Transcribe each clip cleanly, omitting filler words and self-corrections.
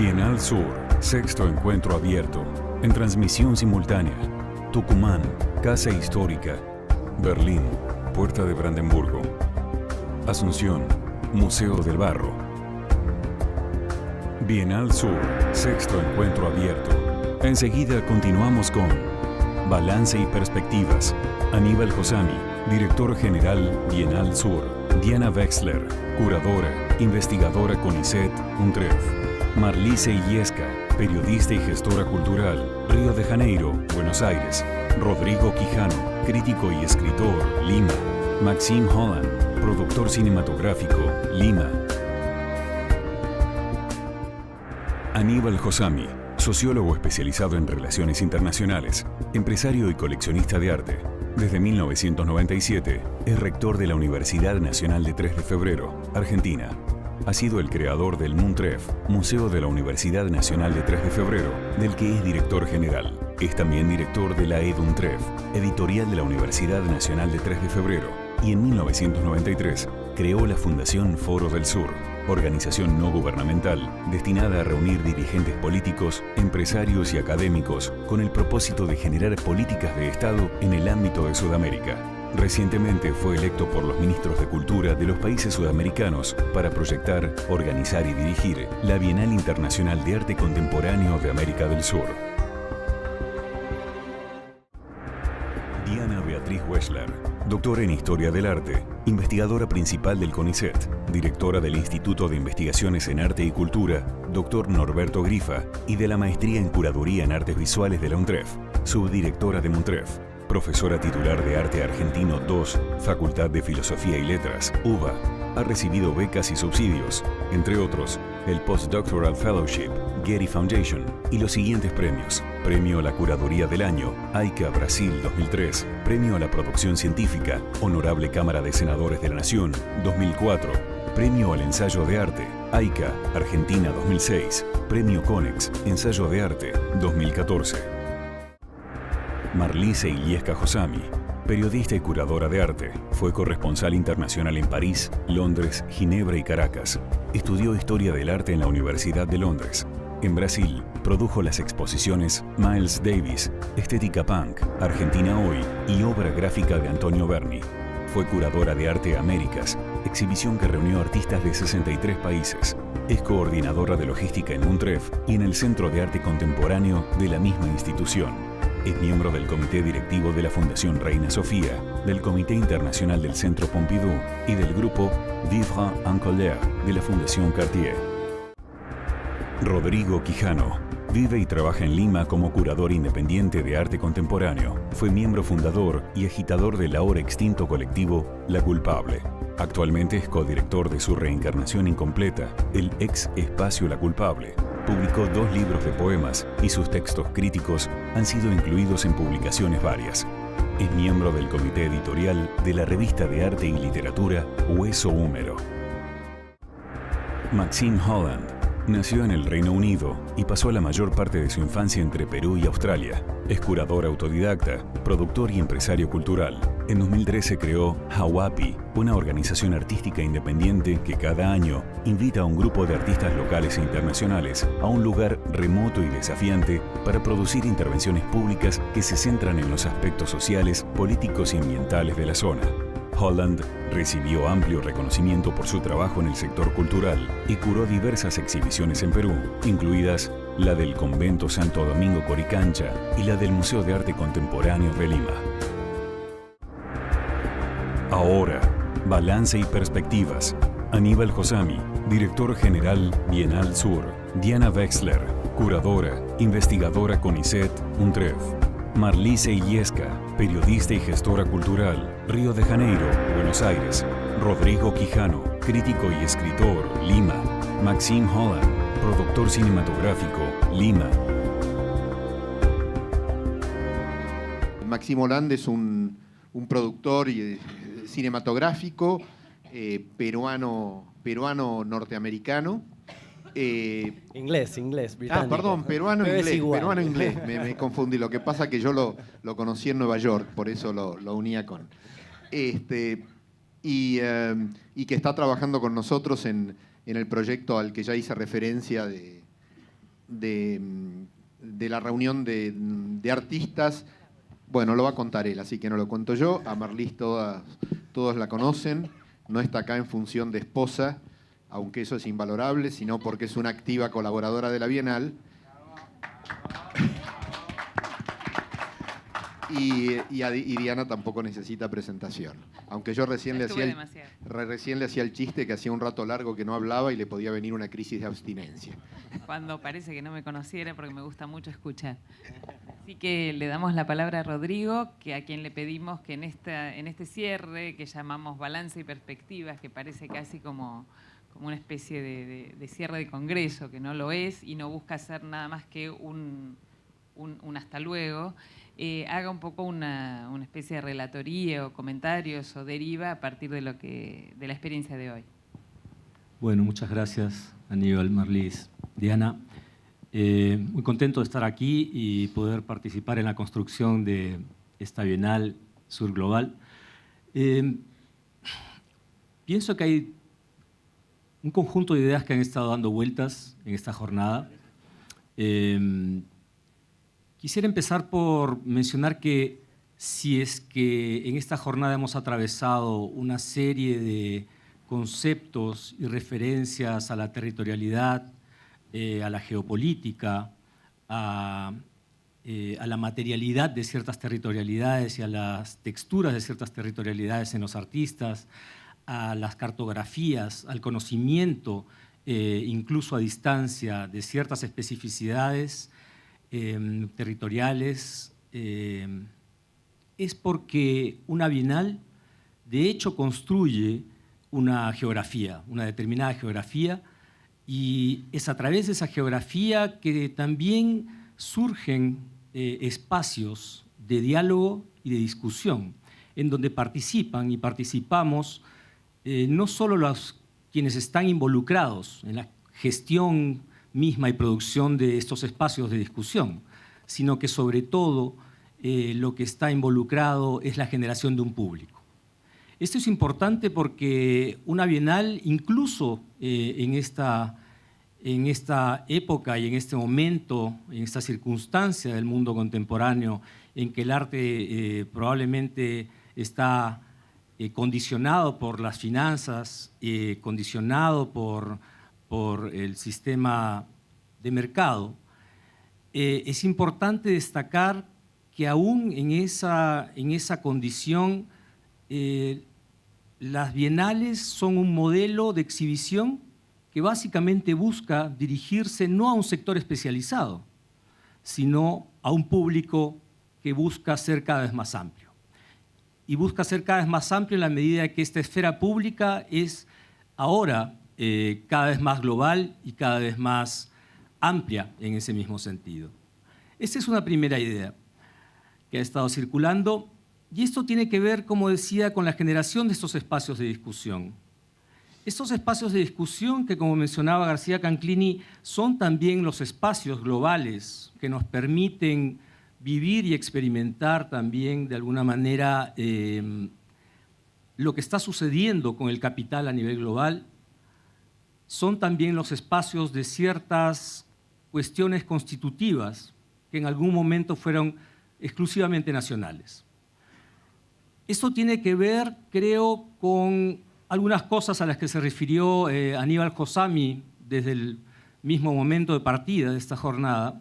Bienal Sur, sexto encuentro abierto, en transmisión simultánea. Tucumán, Casa Histórica. Berlín, Puerta de Brandenburgo. Asunción, Museo del Barro. Bienal Sur, sexto encuentro abierto. Enseguida continuamos con Balance y Perspectivas. Aníbal Josami, director general Bienal Sur. Diana Wexler, curadora, investigadora CONICET, UNTREF. Marlise Illesca, periodista y gestora cultural, Río de Janeiro, Buenos Aires. Rodrigo Quijano, crítico y escritor, Lima. Maxime Holland, productor cinematográfico, Lima. Aníbal Josami, sociólogo especializado en relaciones internacionales, empresario y coleccionista de arte. Desde 1997 es rector de la Universidad Nacional de 3 de Febrero, Argentina. Ha sido el creador del MUNTREF, Museo de la Universidad Nacional de 3 de Febrero, del que es director general. Es también director de la EDUNTREF, editorial de la Universidad Nacional de 3 de Febrero, y en 1993 creó la Fundación Foro del Sur, organización no gubernamental destinada a reunir dirigentes políticos, empresarios y académicos con el propósito de generar políticas de Estado en el ámbito de Sudamérica. Recientemente fue electo por los ministros de Cultura de los países sudamericanos para proyectar, organizar y dirigir la Bienal Internacional de Arte Contemporáneo de América del Sur. Diana Beatriz Wexler, doctora en Historia del Arte, investigadora principal del CONICET, directora del Instituto de Investigaciones en Arte y Cultura, Dr. Norberto Grifa, y de la Maestría en Curaduría en Artes Visuales de la UNTREF, subdirectora de MUNTREF, profesora titular de Arte Argentino II, Facultad de Filosofía y Letras, UBA. Ha recibido becas y subsidios, entre otros, el Postdoctoral Fellowship, Getty Foundation, y los siguientes premios: Premio a la Curaduría del Año, AICA Brasil 2003, Premio a la Producción Científica, Honorable Cámara de Senadores de la Nación 2004, Premio al Ensayo de Arte, AICA Argentina 2006, Premio CONEX, Ensayo de Arte 2014. Marlise Illesca Josami, periodista y curadora de arte. Fue corresponsal internacional en París, Londres, Ginebra y Caracas. Estudió Historia del Arte en la Universidad de Londres. En Brasil, produjo las exposiciones Miles Davis, Estética Punk, Argentina Hoy y Obra Gráfica de Antonio Berni. Fue curadora de Arte Américas, exhibición que reunió artistas de 63 países. Es coordinadora de logística en UNTREF y en el Centro de Arte Contemporáneo de la misma institución. Es miembro del Comité Directivo de la Fundación Reina Sofía, del Comité Internacional del Centro Pompidou y del grupo Vivre en Colère de la Fundación Cartier. Rodrigo Quijano vive y trabaja en Lima como curador independiente de arte contemporáneo. Fue miembro fundador y agitador del ahora extinto colectivo La Culpable. Actualmente es codirector de su reencarnación incompleta, el ex espacio La Culpable. Publicó 2 libros de poemas y sus textos críticos han sido incluidos en publicaciones varias. Es miembro del comité editorial de la revista de arte y literatura Hueso Húmero. Maxime Holland nació en el Reino Unido y pasó la mayor parte de su infancia entre Perú y Australia. Es curador autodidacta, productor y empresario cultural. En 2013 creó Hawapi, una organización artística independiente que cada año invita a un grupo de artistas locales e internacionales a un lugar remoto y desafiante para producir intervenciones públicas que se centran en los aspectos sociales, políticos y ambientales de la zona. Holland recibió amplio reconocimiento por su trabajo en el sector cultural y curó diversas exhibiciones en Perú, incluidas la del Convento Santo Domingo Coricancha y la del Museo de Arte Contemporáneo de Lima. Ahora, Balance y Perspectivas. Aníbal Josami, director general Bienal Sur. Diana Wexler, curadora, investigadora CONICET, UNTREF. Marlise Illesca, periodista y gestora cultural, Río de Janeiro, Buenos Aires. Rodrigo Quijano, crítico y escritor, Lima. Maxime Holland, productor cinematográfico, Lima. Maxime Holland es un productor cinematográfico peruano-norteamericano. Inglés, británico. Perdón, peruano-inglés. Me confundí. Lo que pasa es que yo lo conocí en Nueva York, por eso lo unía con. Y que está trabajando con nosotros en el proyecto al que ya hice referencia de de la reunión de artistas, bueno, lo va a contar él, así que no lo cuento yo. A Marlis todos la conocen, no está acá en función de esposa, aunque eso es invalorable, sino porque es una activa colaboradora de la Bienal. Y Diana tampoco necesita presentación. Aunque yo recién le hacía el chiste que hacía un rato largo que no hablaba y le podía venir una crisis de abstinencia. Cuando parece que no me conociera, porque me gusta mucho escuchar. Así que le damos la palabra a Rodrigo, que a quien le pedimos que en este cierre, que llamamos balance y perspectivas, que parece casi como una especie de cierre de congreso, que no lo es y no busca ser nada más que un hasta luego, haga un poco una especie de relatoría o comentarios o deriva a partir de la experiencia de hoy. Bueno, muchas gracias, Aníbal, Marlis, Diana. Muy contento de estar aquí y poder participar en la construcción de esta Bienal Sur Global. Pienso que hay un conjunto de ideas que han estado dando vueltas en esta jornada. Quisiera empezar por mencionar que si es que en esta jornada hemos atravesado una serie de conceptos y referencias a la territorialidad, a la geopolítica, a la materialidad de ciertas territorialidades y a las texturas de ciertas territorialidades en los artistas, a las cartografías, al conocimiento, incluso a distancia, de ciertas especificidades territoriales, es porque una bienal de hecho construye una geografía, una determinada geografía, y es a través de esa geografía que también surgen espacios de diálogo y de discusión, en donde participan y participamos no solo quienes están involucrados en la gestión misma y producción de estos espacios de discusión, sino que sobre todo lo que está involucrado es la generación de un público. Esto es importante porque una bienal, incluso en esta época y en este momento, en esta circunstancia del mundo contemporáneo, en que el arte probablemente está condicionado por las finanzas, condicionado por el sistema de mercado, es importante destacar que aún en esa condición las bienales son un modelo de exhibición que básicamente busca dirigirse no a un sector especializado, sino a un público que busca ser cada vez más amplio. Y busca ser cada vez más amplio en la medida que esta esfera pública es ahora cada vez más global y cada vez más amplia en ese mismo sentido. Esta es una primera idea que ha estado circulando, y esto tiene que ver, como decía, con la generación de estos espacios de discusión. Estos espacios de discusión que, como mencionaba García Canclini, son también los espacios globales que nos permiten vivir y experimentar también, de alguna manera, lo que está sucediendo con el capital a nivel global. Son también los espacios de ciertas cuestiones constitutivas que en algún momento fueron exclusivamente nacionales. Esto tiene que ver, creo, con algunas cosas a las que se refirió Aníbal Josami desde el mismo momento de partida de esta jornada,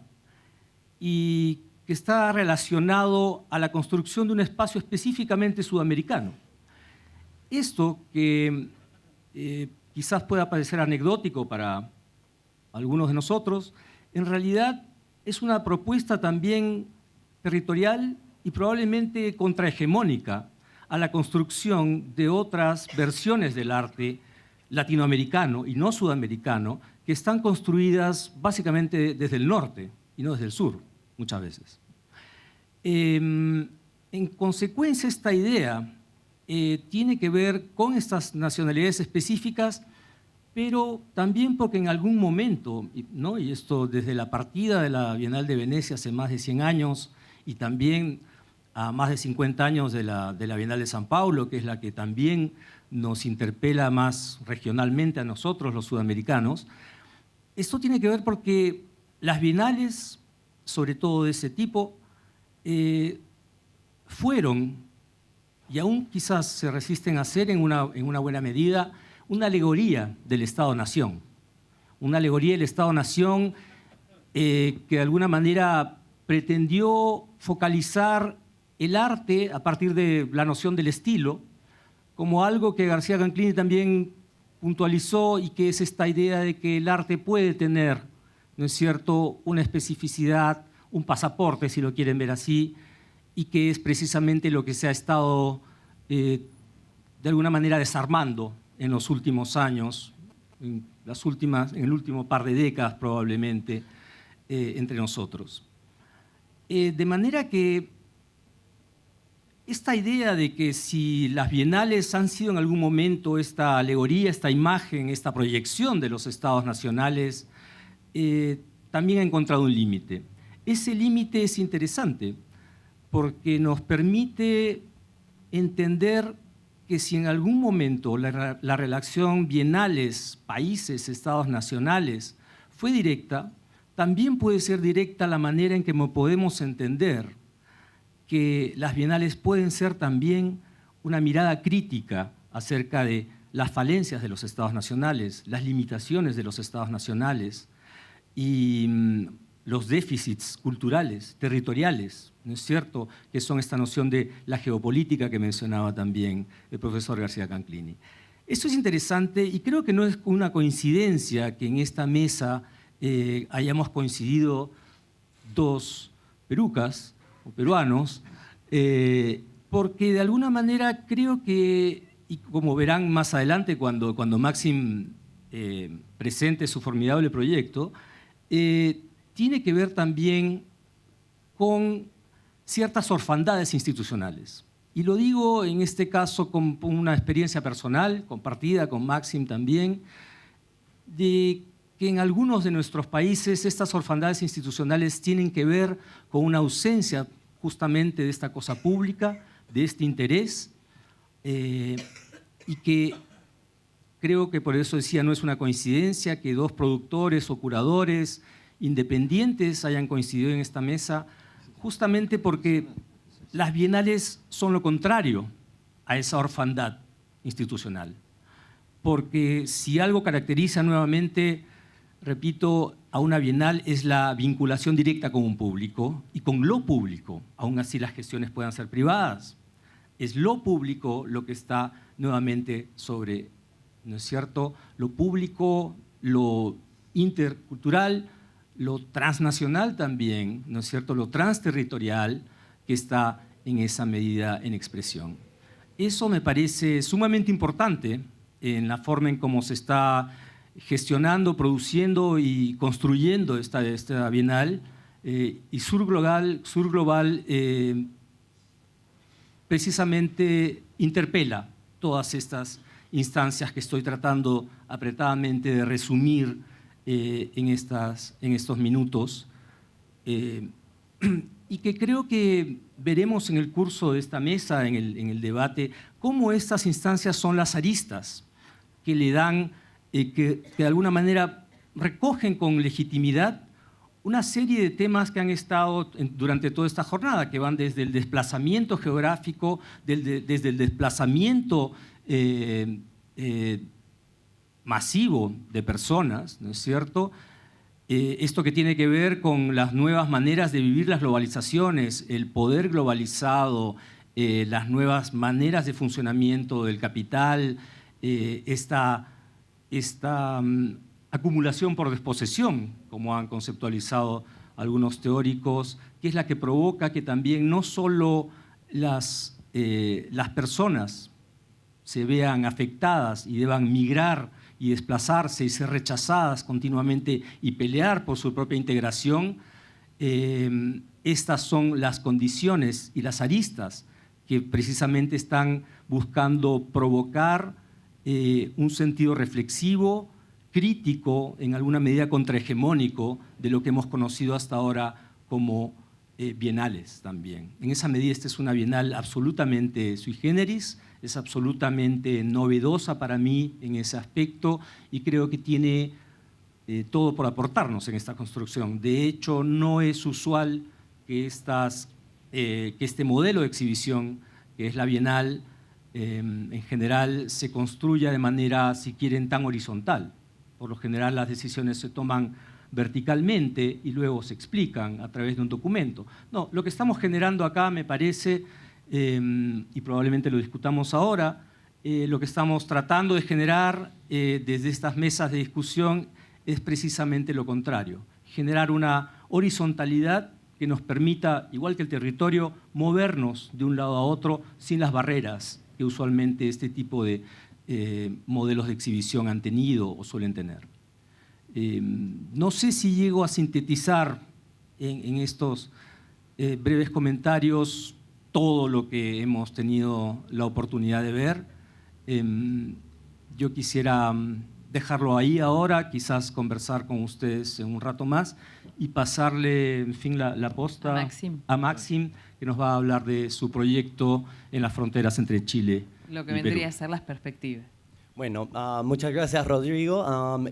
y que está relacionado a la construcción de un espacio específicamente sudamericano. Esto que quizás pueda parecer anecdótico para algunos de nosotros, en realidad es una propuesta también territorial y probablemente contrahegemónica a la construcción de otras versiones del arte latinoamericano y no sudamericano que están construidas básicamente desde el norte y no desde el sur, muchas veces. En consecuencia, esta idea tiene que ver con estas nacionalidades específicas, pero también porque en algún momento, ¿no?, y esto desde la partida de la Bienal de Venecia hace más de 100 años y también a más de 50 años de la Bienal de San Paulo, que es la que también nos interpela más regionalmente a nosotros, los sudamericanos, esto tiene que ver porque las bienales, sobre todo de ese tipo, fueron, y aún quizás se resisten a ser en una buena medida, una alegoría del Estado-Nación. Una alegoría del Estado-Nación que de alguna manera pretendió focalizar el arte a partir de la noción del estilo, como algo que García Canclini también puntualizó, y que es esta idea de que el arte puede tener, ¿no es cierto?, una especificidad, un pasaporte, si lo quieren ver así, y que es precisamente lo que se ha estado de alguna manera desarmando en los últimos años, en el último par de décadas probablemente, entre nosotros. De manera que esta idea de que si las bienales han sido en algún momento esta alegoría, esta imagen, esta proyección de los estados nacionales, también ha encontrado un límite. Ese límite es interesante porque nos permite entender que si en algún momento la relación bienales, países, estados nacionales fue directa, también puede ser directa la manera en que podemos entender que las bienales pueden ser también una mirada crítica acerca de las falencias de los estados nacionales, las limitaciones de los estados nacionales y los déficits culturales, territoriales, ¿no es cierto?, que son esta noción de la geopolítica que mencionaba también el profesor García Canclini. Esto es interesante y creo que no es una coincidencia que en esta mesa hayamos coincidido dos perucas o peruanos, porque de alguna manera creo que, y como verán más adelante cuando Máxim presente su formidable proyecto, tiene que ver también con ciertas orfandades institucionales. Y lo digo en este caso con una experiencia personal, compartida con Máxim también, de que en algunos de nuestros países estas orfandades institucionales tienen que ver con una ausencia justamente de esta cosa pública, de este interés, y que creo que por eso decía, no es una coincidencia que dos productores o curadores independientes hayan coincidido en esta mesa, justamente porque las bienales son lo contrario a esa orfandad institucional. Porque si algo caracteriza nuevamente, repito, a una bienal es la vinculación directa con un público y con lo público, aún así las gestiones puedan ser privadas. Es lo público lo que está nuevamente sobre, ¿no es cierto?, lo público, lo intercultural, lo transnacional también, ¿no es cierto?, lo transterritorial que está en esa medida en expresión. Eso me parece sumamente importante en la forma en cómo se está gestionando, produciendo y construyendo esta bienal, y Sur Global precisamente interpela todas estas instancias que estoy tratando apretadamente de resumir en estos minutos, y que creo que veremos en el curso de esta mesa, en el debate, cómo estas instancias son las aristas que le dan, que de alguna manera recogen con legitimidad una serie de temas que han estado durante toda esta jornada, que van desde el desplazamiento geográfico, desde el desplazamiento masivo de personas, ¿no es cierto?, esto que tiene que ver con las nuevas maneras de vivir las globalizaciones, el poder globalizado, las nuevas maneras de funcionamiento del capital, esta acumulación por desposesión, como han conceptualizado algunos teóricos, que es la que provoca que también no solo las personas se vean afectadas y deban migrar y desplazarse y ser rechazadas continuamente y pelear por su propia integración, estas son las condiciones y las aristas que precisamente están buscando provocar un sentido reflexivo, crítico, en alguna medida contrahegemónico de lo que hemos conocido hasta ahora como bienales también. En esa medida esta es una bienal absolutamente sui generis, es absolutamente novedosa para mí en ese aspecto y creo que tiene todo por aportarnos en esta construcción. De hecho, no es usual que, que este modelo de exhibición, que es la Bienal, en general se construya de manera, si quieren, tan horizontal. Por lo general las decisiones se toman verticalmente y luego se explican a través de un documento. No, lo que estamos generando acá me parece, y probablemente lo discutamos ahora, lo que estamos tratando de generar desde estas mesas de discusión es precisamente lo contrario, generar una horizontalidad que nos permita, igual que el territorio, movernos de un lado a otro sin las barreras que usualmente este tipo de modelos de exhibición han tenido o suelen tener. No sé si llego a sintetizar en estos breves comentarios todo lo que hemos tenido la oportunidad de ver. Yo quisiera dejarlo ahí ahora, quizás conversar con ustedes en un rato más y pasarle, en fin, la posta a Maxim, que nos va a hablar de su proyecto en las fronteras entre Chile Lo que y vendría Perú. a ser las perspectivas. Bueno, muchas gracias, Rodrigo.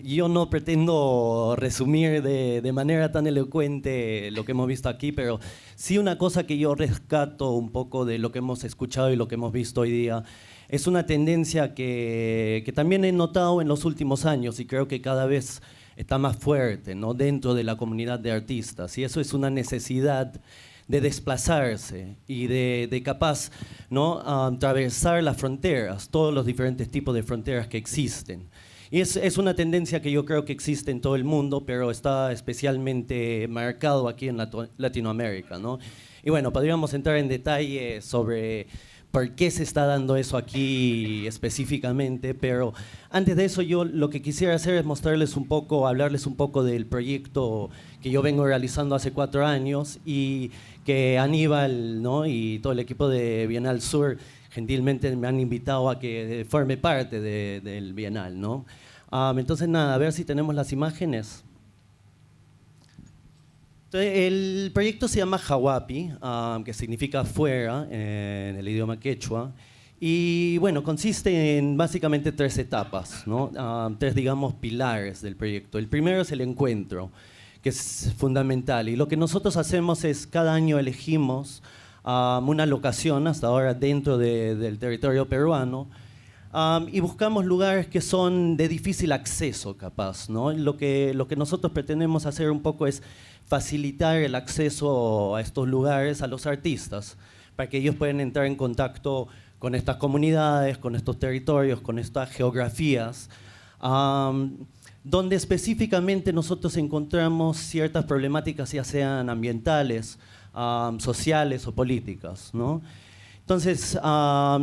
Yo no pretendo resumir de manera tan elocuente lo que hemos visto aquí, pero sí una cosa que yo rescato un poco de lo que hemos escuchado y lo que hemos visto hoy día es una tendencia que también he notado en los últimos años y creo que cada vez está más fuerte, ¿no?, dentro de la comunidad de artistas, y eso es una necesidad de desplazarse y de capaz, ¿no?, atravesar las fronteras, todos los diferentes tipos de fronteras que existen. Y es una tendencia que yo creo que existe en todo el mundo, pero está especialmente marcado aquí en Latinoamérica, ¿no? Y bueno, podríamos entrar en detalle sobre por qué se está dando eso aquí específicamente, pero antes de eso yo lo que quisiera hacer es mostrarles un poco, hablarles un poco del proyecto que yo vengo realizando hace 4 años y que Aníbal, ¿no?, y todo el equipo de Bienal Sur gentilmente me han invitado a que forme parte del Bienal, ¿no? Entonces nada, a ver si tenemos las imágenes. Entonces, el proyecto se llama Hawapi, que significa fuera en el idioma quechua, y bueno, consiste en básicamente 3 etapas, ¿no? 3, digamos, pilares del proyecto. El primero es el encuentro, que es fundamental, y lo que nosotros hacemos es cada año elegimos una locación, hasta ahora dentro del territorio peruano, y buscamos lugares que son de difícil acceso, capaz, ¿no? Lo que nosotros pretendemos hacer un poco es facilitar el acceso a estos lugares a los artistas, para que ellos puedan entrar en contacto con estas comunidades, con estos territorios, con estas geografías, donde específicamente nosotros encontramos ciertas problemáticas, ya sean ambientales, sociales o políticas, ¿no? Entonces,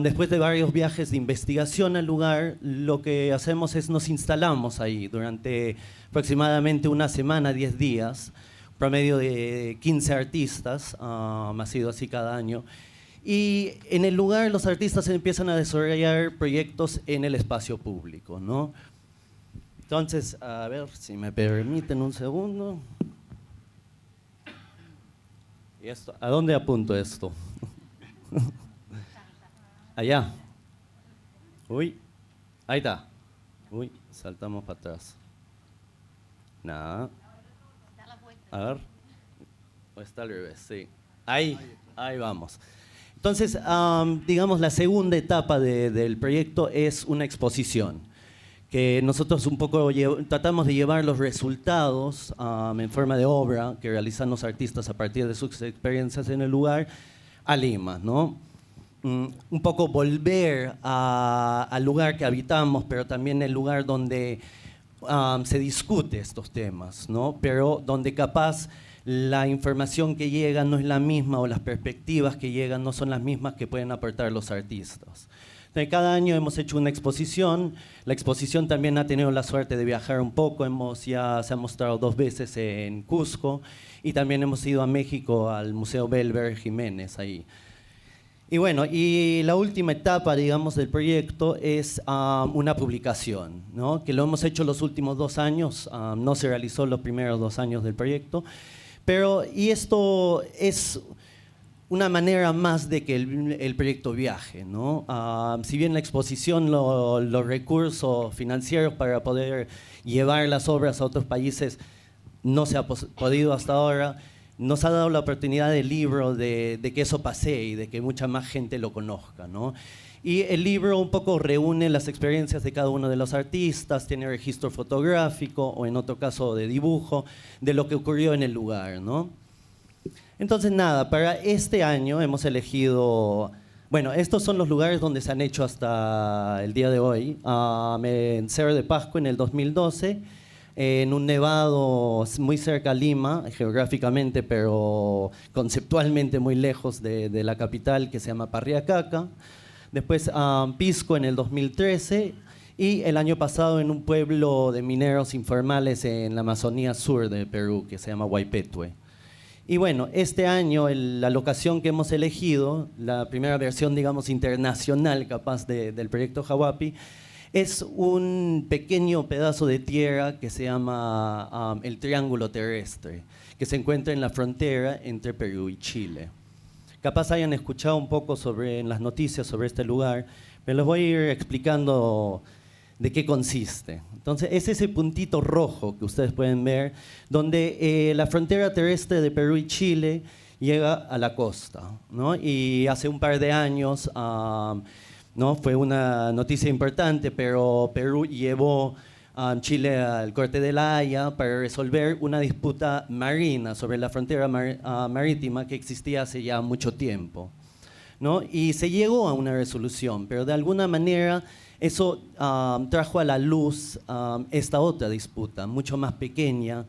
después de varios viajes de investigación al lugar, lo que hacemos es nos instalamos ahí durante aproximadamente una semana, 10 días, promedio de 15 artistas, ha sido así cada año. Y en el lugar los artistas empiezan a desarrollar proyectos en el espacio público, ¿no? Entonces, a ver si me permiten un segundo. ¿Y esto? ¿A dónde apunto esto? Allá. Uy, ahí está. Uy, saltamos para atrás. Nada. A ver. O está al revés, sí. Ahí vamos. Entonces, digamos, la segunda etapa del proyecto es una exposición, que nosotros un poco tratamos de llevar los resultados en forma de obra que realizan los artistas a partir de sus experiencias en el lugar a Lima, ¿no? Un poco volver al lugar que habitamos, pero también el lugar donde se discute estos temas, ¿no? Pero donde capaz la información que llega no es la misma o las perspectivas que llegan no son las mismas que pueden aportar los artistas. Entonces, cada año hemos hecho una exposición. La exposición también ha tenido la suerte de viajar un poco. Se ha mostrado 2 veces en Cusco y también hemos ido a México al Museo Belver Jiménez ahí. Y bueno, y la última etapa, digamos, del proyecto es una publicación, ¿no?, que lo hemos hecho los últimos 2 años, no se realizó los primeros 2 años del proyecto, pero y esto es una manera más de que el proyecto viaje, ¿no? Si bien la exposición, los recursos financieros para poder llevar las obras a otros países no se ha podido hasta ahora, nos ha dado la oportunidad del libro de que eso pase y de que mucha más gente lo conozca, ¿no? Y el libro un poco reúne las experiencias de cada uno de los artistas, tiene registro fotográfico o en otro caso de dibujo de lo que ocurrió en el lugar, ¿no? Entonces nada, para este año hemos elegido, bueno, estos son los lugares donde se han hecho hasta el día de hoy. En Cerro de Pasco en el 2012, en un nevado muy cerca a Lima, geográficamente, pero conceptualmente muy lejos de la capital, que se llama Parriacaca. Después Pisco en el 2013 y el año pasado en un pueblo de mineros informales en la Amazonía Sur de Perú, que se llama Huaypetue. Y bueno, este año la locación que hemos elegido, la primera versión, digamos, internacional capaz del proyecto Hawapi, es un pequeño pedazo de tierra que se llama el Triángulo Terrestre, que se encuentra en la frontera entre Perú y Chile. Capaz hayan escuchado un poco en las noticias sobre este lugar, pero les voy a ir explicando de qué consiste. Entonces, es ese puntito rojo que ustedes pueden ver, donde la frontera terrestre de Perú y Chile llega a la costa, ¿no? Y hace un par de años, ¿no? Fue una noticia importante, pero Perú llevó a Chile al Corte de la Haya para resolver una disputa marina sobre la frontera marítima que existía hace ya mucho tiempo, ¿no? Y se llegó a una resolución, pero de alguna manera eso trajo a la luz esta otra disputa, mucho más pequeña,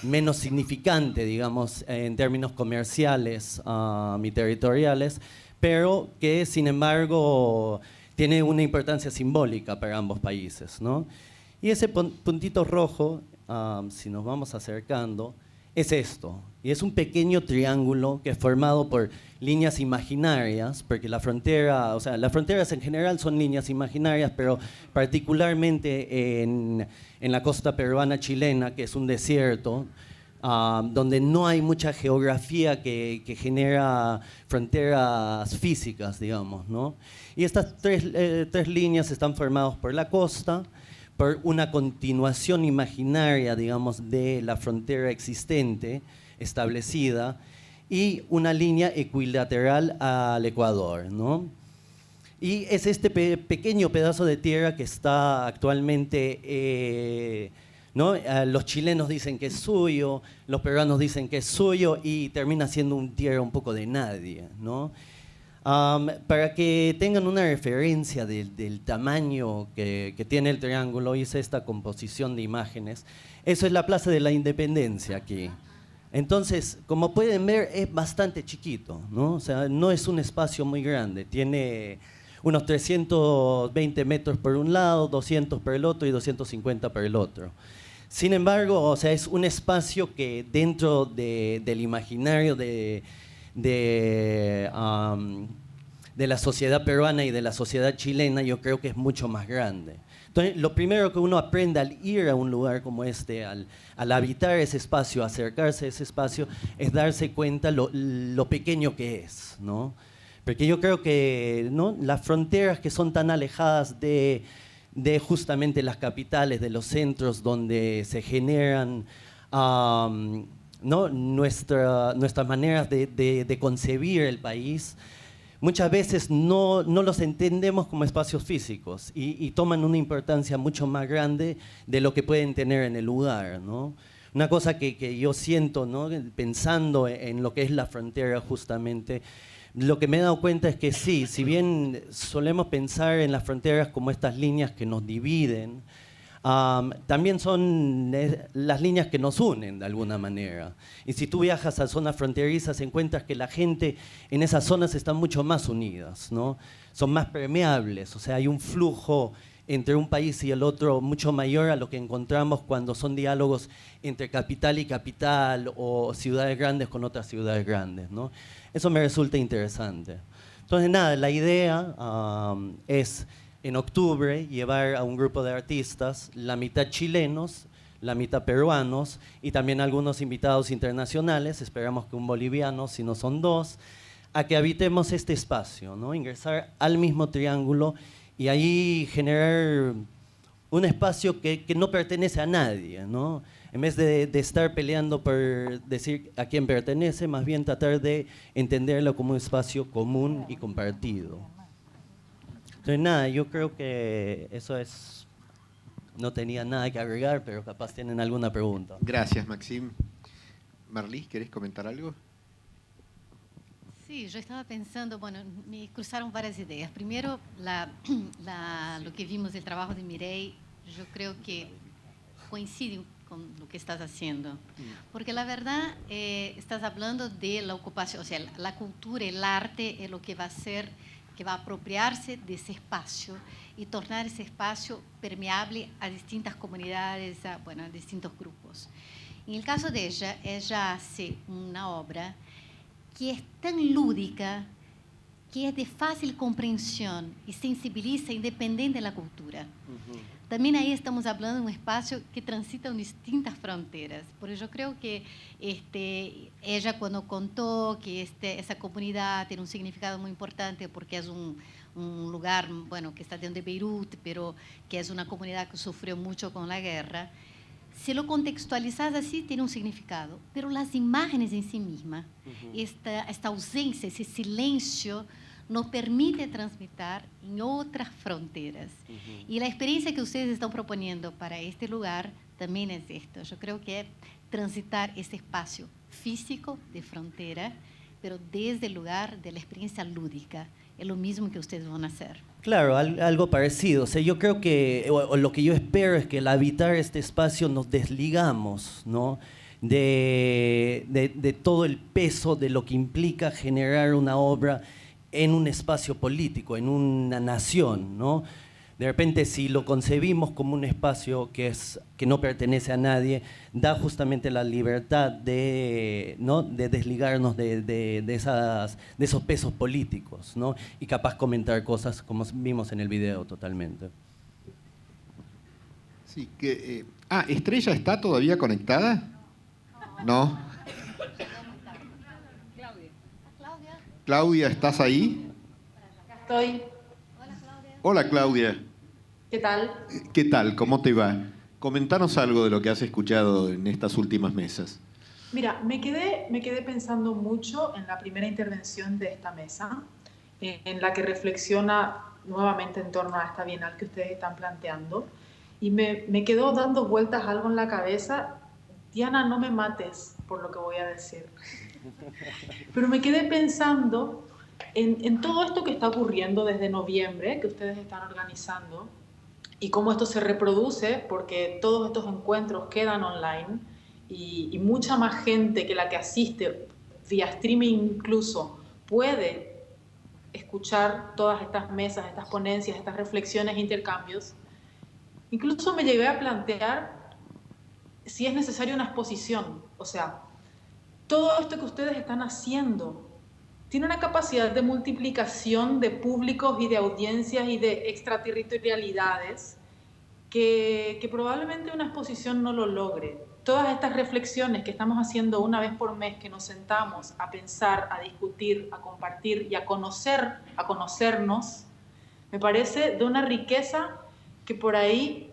menos significante, digamos, en términos comerciales y territoriales, pero que, sin embargo, tiene una importancia simbólica para ambos países, ¿no? Y ese puntito rojo, si nos vamos acercando, es esto. Y es un pequeño triángulo que es formado por líneas imaginarias, porque la frontera, o sea, las fronteras en general son líneas imaginarias, pero particularmente en la costa peruana chilena, que es un desierto, donde no hay mucha geografía que genera fronteras físicas, digamos, ¿no? Y estas tres líneas están formadas por la costa, por una continuación imaginaria, digamos, de la frontera existente, establecida, y una línea equilateral al Ecuador, ¿no? Y es este pequeño pedazo de tierra que está actualmente, ¿no? Los chilenos dicen que es suyo, los peruanos dicen que es suyo, y termina siendo un tierra un poco de nadie, ¿no? Para que tengan una referencia del tamaño que tiene el triángulo, hice esta composición de imágenes. Eso es la Plaza de la Independencia aquí. Entonces, como pueden ver, es bastante chiquito, ¿no? O sea, no es un espacio muy grande. Tiene unos 320 metros por un lado, 200 por el otro y 250 por el otro. Sin embargo, o sea, es un espacio que dentro del imaginario de la sociedad peruana y de la sociedad chilena, yo creo que es mucho más grande. Entonces, lo primero que uno aprende al ir a un lugar como este, al habitar ese espacio, acercarse a ese espacio, es darse cuenta lo pequeño que es, ¿no? Porque yo creo que, ¿no?, las fronteras que son tan alejadas de justamente las capitales, de los centros donde se generan ¿no?, nuestras maneras de concebir el país, muchas veces no los entendemos como espacios físicos y toman una importancia mucho más grande de lo que pueden tener en el lugar, ¿no? Una cosa que yo siento, ¿no?, pensando en lo que es la frontera justamente, lo que me he dado cuenta es que sí, si bien solemos pensar en las fronteras como estas líneas que nos dividen, también son las líneas que nos unen de alguna manera. Y si tú viajas a zonas fronterizas, encuentras que la gente en esas zonas están mucho más unidas, ¿no? Son más permeables, o sea, hay un flujo entre un país y el otro mucho mayor a lo que encontramos cuando son diálogos entre capital y capital o ciudades grandes con otras ciudades grandes, ¿no? Eso me resulta interesante. Entonces, nada, la idea es en octubre llevar a un grupo de artistas, la mitad chilenos, la mitad peruanos y también algunos invitados internacionales, esperamos que un boliviano, si no son dos, a que habitemos este espacio, ¿no? Ingresar al mismo triángulo y ahí generar un espacio que no pertenece a nadie, ¿no? En vez de estar peleando por decir a quién pertenece, más bien tratar de entenderlo como un espacio común y compartido. Entonces, nada, yo creo que eso es... No tenía nada que agregar, pero capaz tienen alguna pregunta. Gracias, Maxim. Marlis, ¿querés comentar algo? Sí, yo estaba pensando, bueno, me cruzaron varias ideas. Primero, lo que vimos del trabajo de Mireille, yo creo que coincide con lo que estás haciendo. Porque la verdad, estás hablando de la ocupación, o sea, la cultura, el arte es lo que va a hacer, que va a apropiarse de ese espacio y tornar ese espacio permeable a distintas comunidades, a distintos grupos. En el caso de ella hace una obra que es tan lúdica, que es de fácil comprensión y sensibiliza independiente de la cultura. También ahí estamos hablando de un espacio que transita en distintas fronteras. Por eso yo creo que ella cuando contó que esa comunidad tiene un significado muy importante porque es un lugar, que está dentro de Beirut, pero que es una comunidad que sufrió mucho con la guerra. Si lo contextualizas así, tiene un significado. Pero las imágenes en sí mismas, esta ausencia, ese silencio, nos permite transmitir en otras fronteras. Y la experiencia que ustedes están proponiendo para este lugar también es esto. Yo creo que es transitar ese espacio físico de frontera, pero desde el lugar de la experiencia lúdica. Es lo mismo que ustedes van a hacer. Claro, algo parecido. O sea, yo creo que, o lo que yo espero es que al habitar este espacio nos desligamos, ¿no? de todo el peso de lo que implica generar una obra en un espacio político, en una nación, ¿no? De repente, si lo concebimos como un espacio que no pertenece a nadie, da justamente la libertad de desligarnos de esos pesos políticos, ¿no? Y capaz comentar cosas como vimos en el video totalmente. Sí, ¿Estrella está todavía conectada? No. Claudia, ¿estás ahí? Estoy. Hola, Claudia. ¿Qué tal? ¿Qué tal? ¿Cómo te va? Comentanos algo de lo que has escuchado en estas últimas mesas. Mira, me quedé pensando mucho en la primera intervención de esta mesa, en la que reflexiona nuevamente en torno a esta bienal que ustedes están planteando, y me quedó dando vueltas algo en la cabeza. Diana, no me mates por lo que voy a decir. Pero me quedé pensando en todo esto que está ocurriendo desde noviembre, que ustedes están organizando, y cómo esto se reproduce, porque todos estos encuentros quedan online, y mucha más gente que la que asiste, vía streaming incluso, puede escuchar todas estas mesas, estas ponencias, estas reflexiones, intercambios. Incluso me llegué a plantear si es necesaria una exposición. O sea, todo esto que ustedes están haciendo tiene una capacidad de multiplicación de públicos y de audiencias y de extraterritorialidades que probablemente una exposición no lo logre. Todas estas reflexiones que estamos haciendo una vez por mes, que nos sentamos a pensar, a discutir, a compartir y a conocernos, me parece de una riqueza que por ahí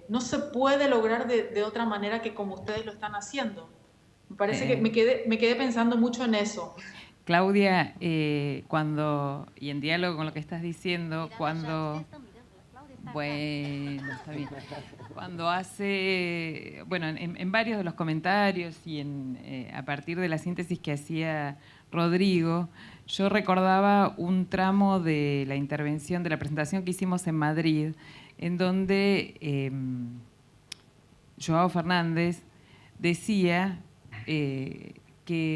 no se puede lograr de otra manera que como ustedes lo están haciendo. Me parece que me quedé pensando mucho en eso. Claudia, y en diálogo con lo que estás diciendo, bueno, está bien. Cuando hace, en varios de los comentarios y a partir de la síntesis que hacía Rodrigo, yo recordaba un tramo de la intervención, de la presentación que hicimos en Madrid, en donde Joao Fernández decía que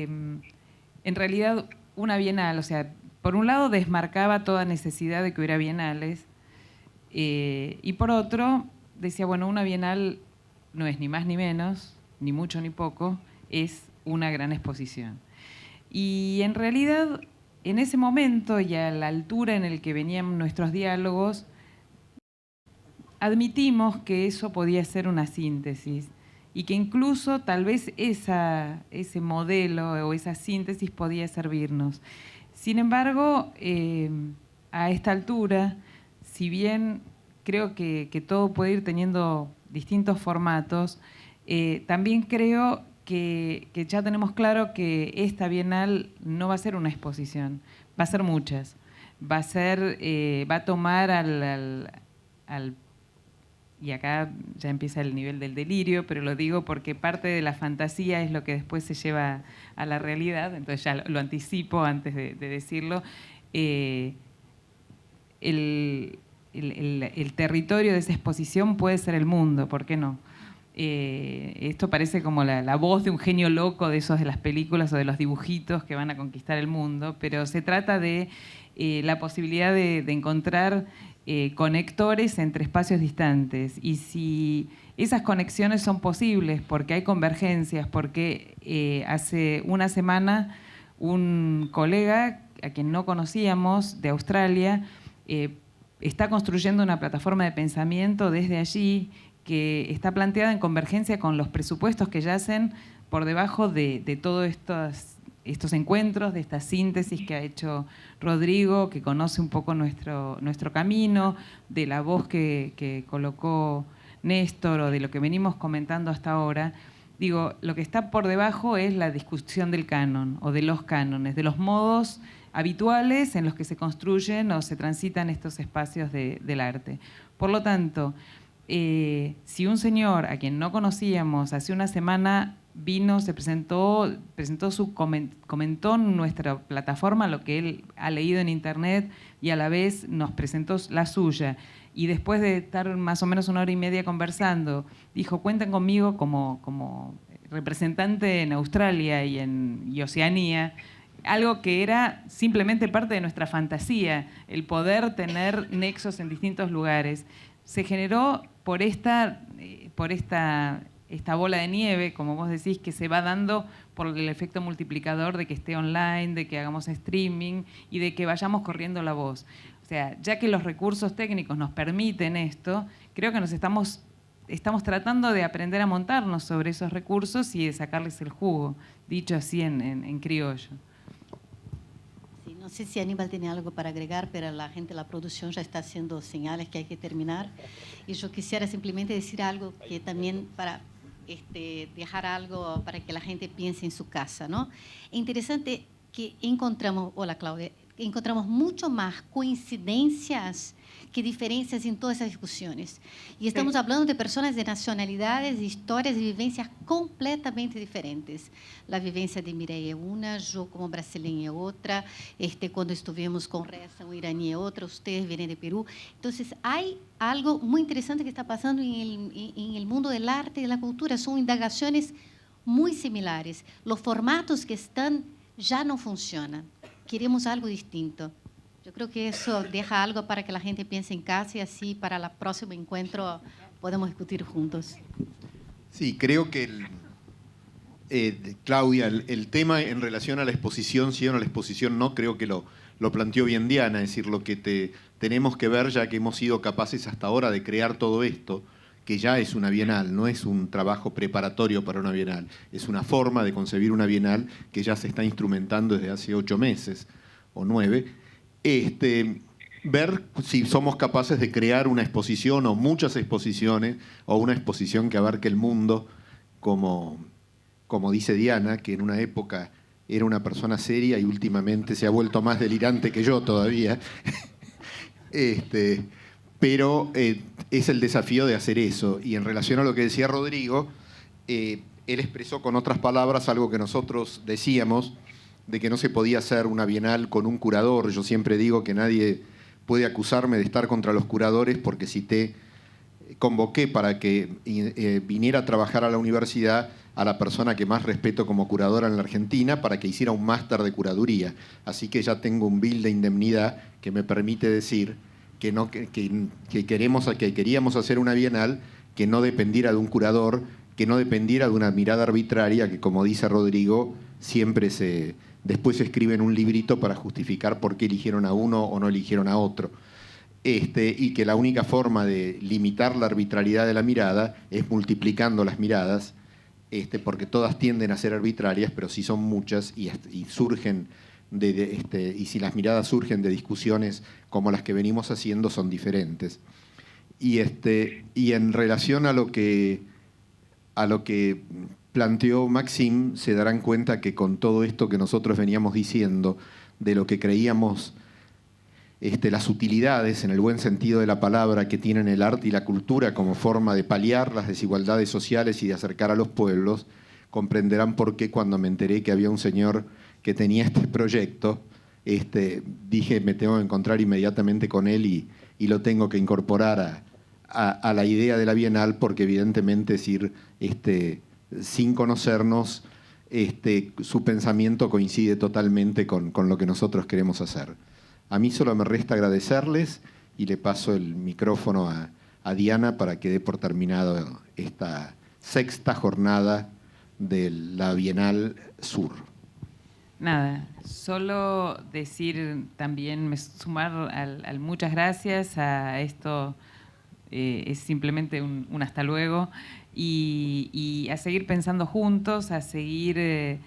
en realidad una bienal, o sea, por un lado desmarcaba toda necesidad de que hubiera bienales, y por otro decía, una bienal no es ni más ni menos, ni mucho ni poco, es una gran exposición. Y en realidad, en ese momento y a la altura en el que venían nuestros diálogos, admitimos que eso podía ser una síntesis y que incluso tal vez ese modelo o esa síntesis podía servirnos. Sin embargo, a esta altura, si bien creo que todo puede ir teniendo distintos formatos, también creo que ya tenemos claro que esta Bienal no va a ser una exposición, va a ser muchas. Va a tomar y acá ya empieza el nivel del delirio, pero lo digo porque parte de la fantasía es lo que después se lleva a la realidad, entonces ya lo anticipo antes de decirlo. El territorio de esa exposición puede ser el mundo, ¿por qué no? Esto parece como la voz de un genio loco de esos de las películas o de los dibujitos que van a conquistar el mundo, pero se trata de la posibilidad de encontrar conectores entre espacios distantes, y si esas conexiones son posibles porque hay convergencias, porque hace una semana un colega a quien no conocíamos de Australia está construyendo una plataforma de pensamiento desde allí que está planteada en convergencia con los presupuestos que yacen por debajo de todos estos encuentros, de esta síntesis que ha hecho Rodrigo, que conoce un poco nuestro camino, de la voz que colocó Néstor o de lo que venimos comentando hasta ahora. Digo, lo que está por debajo es la discusión del canon o de los cánones, de los modos habituales en los que se construyen o se transitan estos espacios del arte. Por lo tanto, si un señor a quien no conocíamos hace una semana vino, se presentó comentó en nuestra plataforma lo que él ha leído en internet y a la vez nos presentó la suya, y después de estar más o menos 1 hora y media conversando, dijo: cuenten conmigo como representante en Australia y Oceanía, algo que era simplemente parte de nuestra fantasía, el poder tener nexos en distintos lugares. Se generó por esta bola de nieve, como vos decís, que se va dando por el efecto multiplicador de que esté online, de que hagamos streaming y de que vayamos corriendo la voz. O sea, ya que los recursos técnicos nos permiten esto, creo que nos estamos tratando de aprender a montarnos sobre esos recursos y de sacarles el jugo, dicho así en criollo. Sí, no sé si Aníbal tiene algo para agregar, pero la gente de la producción ya está haciendo señales que hay que terminar. Y yo quisiera simplemente decir algo que también para dejar algo para que la gente piense en su casa, ¿no? Es interesante que encontramos, hola Claudia, encontramos mucho más coincidencias que diferencias en todas esas discusiones. Y estamos hablando de personas de nacionalidades, historias y vivencias completamente diferentes. La vivencia de Mireia é una, yo como brasileña é otra, cuando estuvimos con Reza, un iraní é otra, ustedes vienen de Perú. Entonces, hay algo muy interesante que está pasando en el mundo del arte y de la cultura. Son indagaciones muy similares. Los formatos que están ya no funcionan. Queremos algo distinto. Yo creo que eso deja algo para que la gente piense en casa y así para el próximo encuentro podemos discutir juntos. Sí, creo que, Claudia, el tema en relación a la exposición, sí o no la exposición, no, creo que lo planteó bien Diana, es decir, lo que tenemos que ver, ya que hemos sido capaces hasta ahora de crear todo esto, que ya es una bienal, no es un trabajo preparatorio para una bienal, es una forma de concebir una bienal que ya se está instrumentando desde hace 8 meses o 9, ver si somos capaces de crear una exposición o muchas exposiciones o una exposición que abarque el mundo, como dice Diana, que en una época era una persona seria y últimamente se ha vuelto más delirante que yo todavía. Pero es el desafío de hacer eso. Y en relación a lo que decía Rodrigo, él expresó con otras palabras algo que nosotros decíamos, de que no se podía hacer una bienal con un curador. Yo siempre digo que nadie puede acusarme de estar contra los curadores, porque si te convoqué para que viniera a trabajar a la universidad a la persona que más respeto como curadora en la Argentina, para que hiciera un máster de curaduría. Así que ya tengo un bill de indemnidad que me permite decir que queríamos hacer una bienal que no dependiera de un curador, que no dependiera de una mirada arbitraria, que, como dice Rodrigo, siempre después se escribe en un librito para justificar por qué eligieron a uno o no eligieron a otro. Y que la única forma de limitar la arbitrariedad de la mirada es multiplicando las miradas porque todas tienden a ser arbitrarias, pero sí son muchas y surgen y si las miradas surgen de discusiones como las que venimos haciendo, son diferentes. Y en relación a lo que planteó Maxime, se darán cuenta que con todo esto que nosotros veníamos diciendo, de lo que creíamos las utilidades, en el buen sentido de la palabra, que tienen el arte y la cultura como forma de paliar las desigualdades sociales y de acercar a los pueblos, comprenderán por qué cuando me enteré que había un señor que tenía este proyecto, dije, me tengo que encontrar inmediatamente con él y lo tengo que incorporar a la idea de la Bienal, porque evidentemente sin conocernos, su pensamiento coincide totalmente con lo que nosotros queremos hacer. A mí solo me resta agradecerles y le paso el micrófono a Diana para que dé por terminado esta 6ª jornada de la Bienal Sur. Nada, solo decir también, sumar al muchas gracias a esto, es simplemente un hasta luego, y a seguir pensando juntos, a seguir,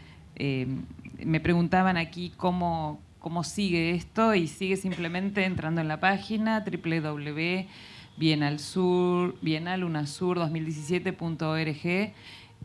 me preguntaban aquí cómo sigue esto, y sigue simplemente entrando en la página www.bienalunasur2017.org,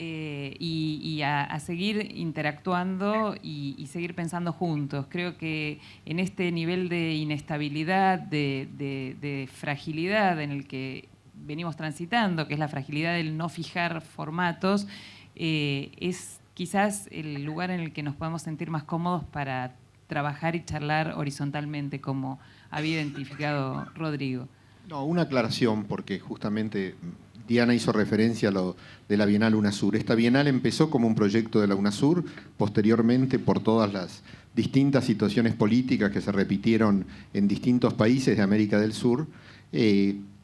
y a seguir interactuando y seguir pensando juntos. Creo que en este nivel de inestabilidad, de fragilidad en el que venimos transitando, que es la fragilidad del no fijar formatos, es quizás el lugar en el que nos podemos sentir más cómodos para trabajar y charlar horizontalmente, como había identificado Rodrigo. No, una aclaración, porque justamente Diana hizo referencia a lo de la Bienal UNASUR. Esta Bienal empezó como un proyecto de la UNASUR, posteriormente por todas las distintas situaciones políticas que se repitieron en distintos países de América del Sur,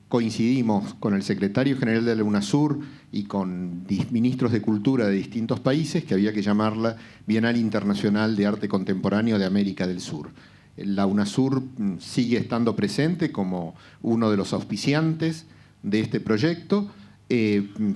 coincidimos con el secretario general de la UNASUR y con ministros de cultura de distintos países que había que llamarla Bienal Internacional de Arte Contemporáneo de América del Sur. La UNASUR sigue estando presente como uno de los auspiciantes de este proyecto,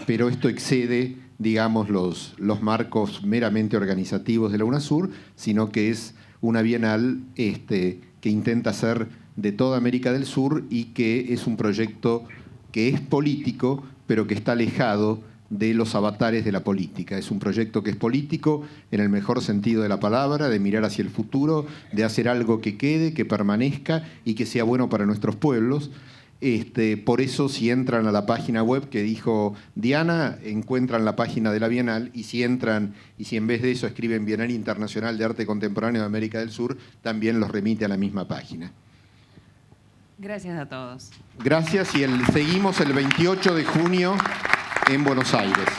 pero esto excede, digamos, los marcos meramente organizativos de la UNASUR, sino que es una bienal que intenta ser de toda América del Sur y que es un proyecto que es político, pero que está alejado de los avatares de la política. Es un proyecto que es político en el mejor sentido de la palabra, de mirar hacia el futuro, de hacer algo que quede, que permanezca y que sea bueno para nuestros pueblos. Por eso, si entran a la página web que dijo Diana, encuentran la página de la Bienal, y si entran y si en vez de eso escriben Bienal Internacional de Arte Contemporáneo de América del Sur, también los remite a la misma página. Gracias a todos. Gracias, y seguimos el 28 de junio en Buenos Aires.